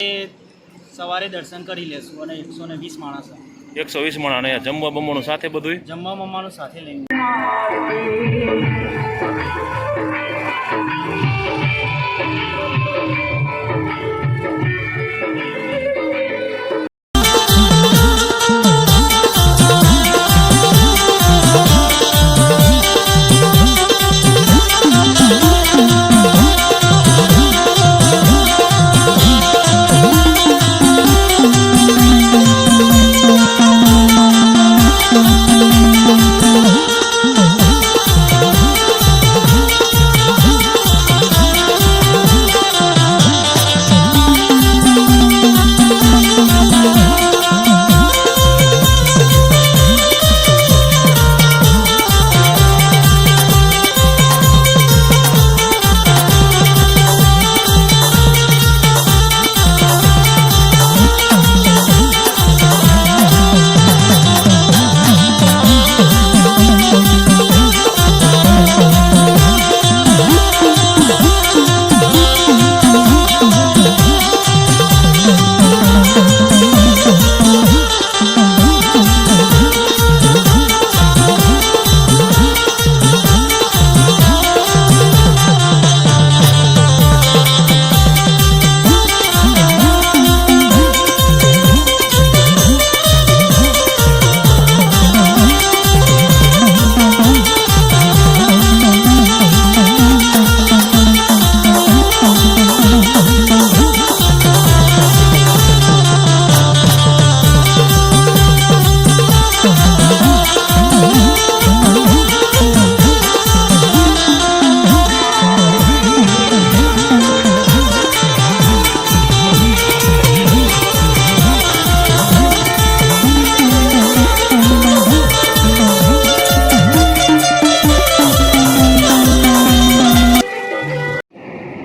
સવારે દર્શન કરી લેશું અને 120 માણસ 120 માણસ અને જમવા બમવાનું સાથે બધું જમવા મમ્માનું સાથે લઈને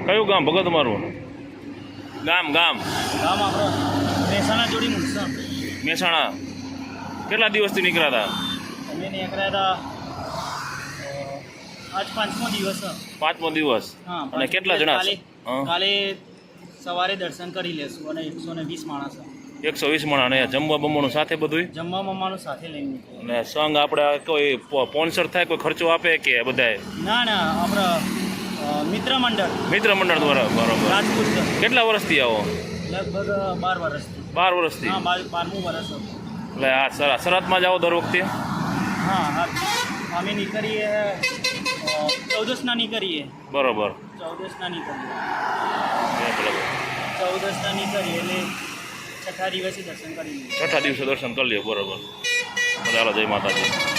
કયું ગામ ભગત તમારું ગામ ગામ ગામ આપણો મહેસાણા જોડી મુકસમ મહેસાણા કેટલા દિવસથી નીકળ્યા હતા અમે નીકળ્યા હતા આજ 5મો દિવસ 5મો દિવસ હા અને કેટલા જણા કાલે સવારે દર્શન કરી લેશું અને 120 માણસ 120 માણસ અને જમવા બમવાનું સાથે બધું જમવા મમ્માનું સાથે લઈને અને સંઘ આપણે કોઈ સ્પોન્સર થાય કોઈ ખર્ચો આપે કે બધાએ ના આપણા મિત્ર મંડળ દ્વારા બરોબર રાજપૂત કેટલા વર્ષથી આવો લગભગ 12 વર્ષથી 12 વર્ષથી હા 12મું વર્ષ એટલે આ શરતમાં જ આવો દર વખતે હા અમે નીકળીએ 14ના નીકળીએ બરોબર 14ના નીકળીએ બરાબર 14ના નીકળીએ એટલે છઠ્ઠા દિવસે દર્શન કરી લઈએ છઠ્ઠા દિવસે દર્શન કરી લ્યો બરોબર ચાલો જય માતાજી